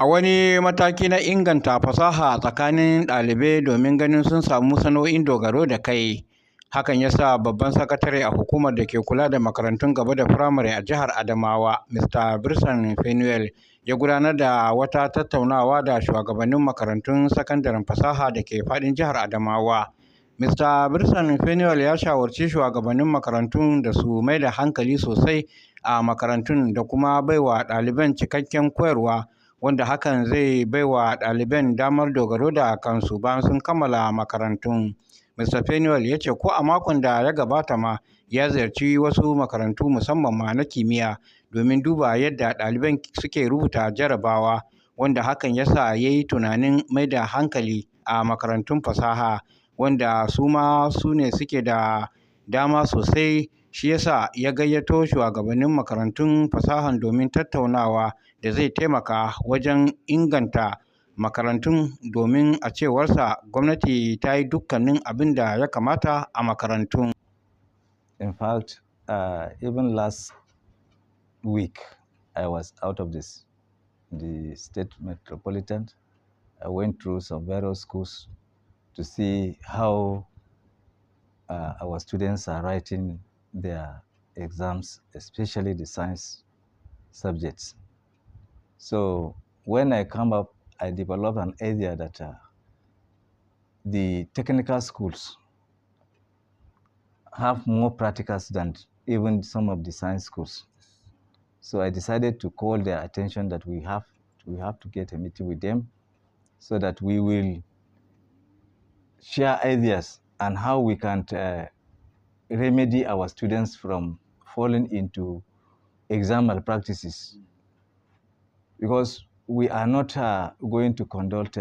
A wani mataki na inganta fasaha tsakanin ɗalibai domin ganin sun samu sana'o'in dogaro da kai, hakan ya sa babban sakatare a hukumar da ke kula da makarantun gaba da firamare a jihar Adamawa, Mr. Birsan Fanuel, ya gudanar da wata tattaunawa da shugabannin makarantun sakandaren fasaha da ke faɗin jihar Adamawa. Mr. Birsan Fanuel ya shawarci shugabannin makarantun da su mai da hankali sosai a makarantun da kuma baiwa ɗaliban cikakken koyarwa, wanda hakan zai baiwa ɗaliban damar dogaro da kansu bayan sun kammala makarantun. Mr. Fanuel ya ce ko a makon da ya gabata ma ya ziyarci wasu makarantu musamman ma na kimiyya domin duba yadda ɗaliban suke rubuta jarabawa, wanda hakan ya sa ya yi tunanin mai da hankali a makarantun fasaha, wanda su ma su ne suke da dama sosai. Shi yasa ya gayyato shugabannin makarantun fasahan domin tattaunawa da zai taimaka wajen inganta makarantun, domin a cewarsa gwamnati ta yi dukkanin abin da ya kamata a makarantun. In fact, even last week I was out of the state metropolitan. I went through some various schools to see how our students are writing their exams, especially the science subjects. So when I come up, I developed an idea that the technical schools have more practicals than even some of the science schools. So I decided to call their attention that we have to get a meeting with them so that we will share ideas on how we can remedy our students from falling into exam malpractices, because we are not going to conduct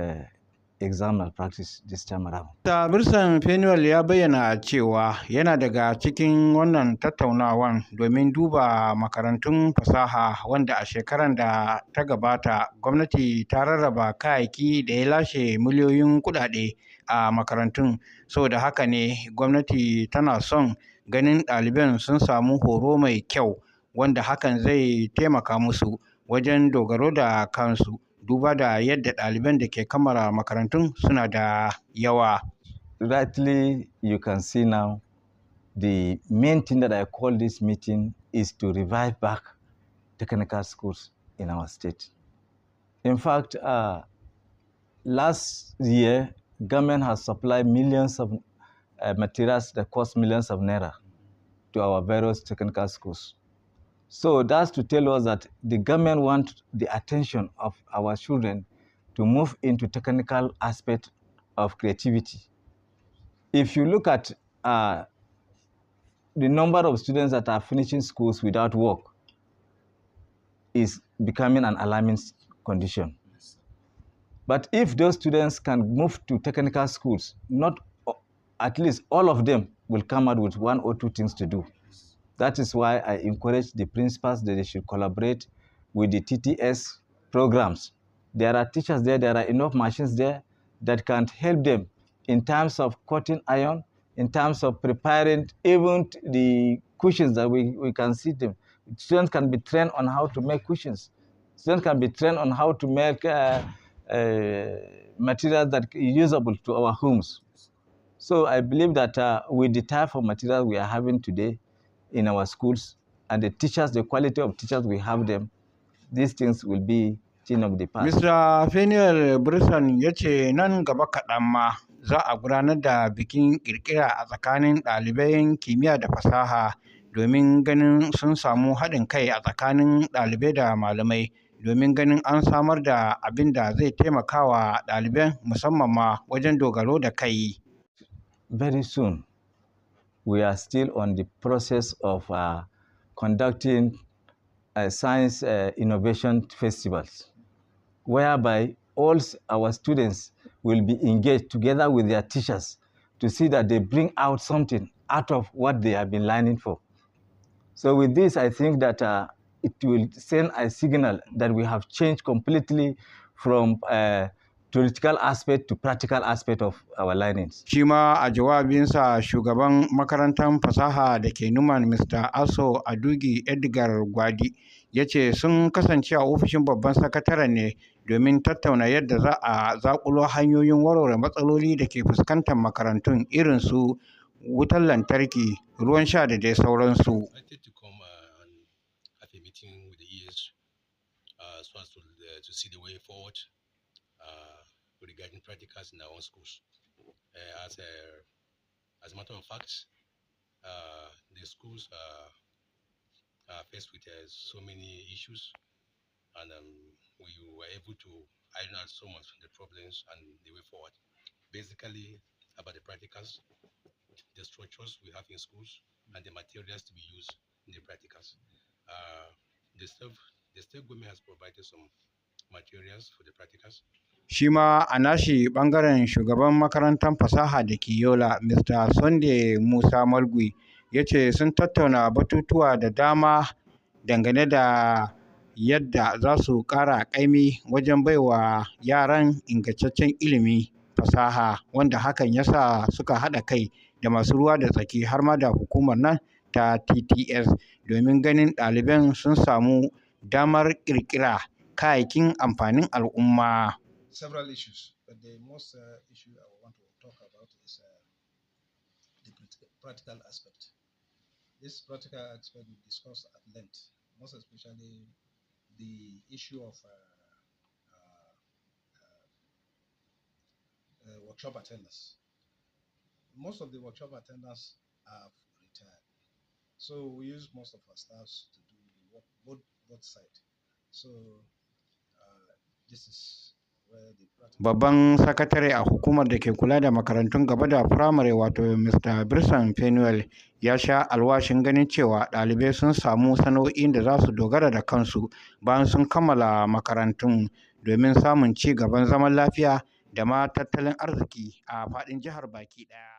exam malpractice this time around. Mr. Birsan Fanuel ya bayyana cewa yana daga cikin wannan tattaunawan domin duba makarantun fasaha, wanda a shekarar da ta gabata gwamnati ta rarraba kayayyaki da ya lashe miliyoyin kuɗaɗe a makarantun. Saboda haka ne gwamnati tana son ganin ɗaliban sun samu horo mai kyau, wanda hakan zai taimaka musu wajen dogaro da kansu, duba da yadda ɗaliban da ke kammala makarantun suna da yawa. Rightly, you can see now the main thing that I call this meeting is to revive back technical schools in our state. In fact, last year, government has supplied millions of materials that cost millions of naira to our various technical schools. So that's to tell us that the government wants the attention of our children to move into technical aspect of creativity. If you look at the number of students that are finishing schools without work, is becoming an alarming condition. But if those students can move to technical schools, not at least all of them will come out with one or two things to do. That is why I encourage the principals that they should collaborate with the TTS programs. There are teachers there, there are enough machines there that can help them in terms of cutting iron, in terms of preparing even the cushions that we can see them. Students can be trained on how to make cushions. Students can be trained on how to make materials that are usable to our homes. So I believe that with the type of material we are having today in our schools and the teachers, the quality of teachers we have them, these things will be thing of the past. Mr. Fanuel Birsan ya ce nan gaba kaɗan ma za a gudanar da bikin ƙirƙira a tsakanin ɗalibai kimiyya da fasaha, domin ganin sun samu haɗin kai a tsakanin ɗalibai da malamai, domin ganin an samar da abin da zai taimaka wa ɗaliban musamman ma wajen dogaro da kai. Very soon, we are still on the process of conducting science innovation festivals, whereby all our students will be engaged together with their teachers to see that they bring out something out of what they have been learning for. So with this, I think that it will send a signal that we have changed completely from theoretical aspect to practical aspect of our learnings. Shi ma a jawabinsa shugaban makarantar fasaha da ke Numan, Mr. Aso Adugi Edgar Gwadi, ya ce sun kasance a ofishin babban sakataren ne domin tattauna yadda za a zaƙulo hanyoyin warware matsaloli da ke fuskantar makarantun irin su wutar lantarki, ruwan sha da dai sauransu. Regarding practicals in our own schools. As a matter of fact, the schools are faced with so many issues, and we were able to iron out so much of the problems and the way forward. Basically, about the practicals, the structures we have in schools, and the materials to be used in the practicals. The state government has provided some materials for the practicals. Shi ma a nashi ɓangaren shugaban makarantar fasaha da ke Yola, Mr. Sunday Musa Malgui, ya ce sun tattauna batutuwa da dama dangane da yadda za su ƙara ƙaimi wajen baiwa yaran ingantaccen ilimi fasaha, wanda hakan ya sa suka haɗa kai da masu ruwa da tsaki har ma da hukumar nan ta TTS domin ganin ɗaliban sun samu damar ƙirƙira kayayyakin amfanin al'umma. Several issues, but the most issue I want to talk about is the practical aspect. This practical aspect we discussed at length, most especially the issue of workshop attendance. Most of the workshop attendants have retired, so we use most of our staffs to do the work both sides. So this is Babban sakatare a hukumar da ke kula da makarantun gaba da firamare wato Mr. Birsan Penuel ya sha alwashin ganin cewa ɗalibai sun samu sana'o'in da za su dogara da kansu bayan sun kammala makarantun domin samun ci gaban zaman lafiya da ma tattalin arziki a faɗin jihar baki ɗaya.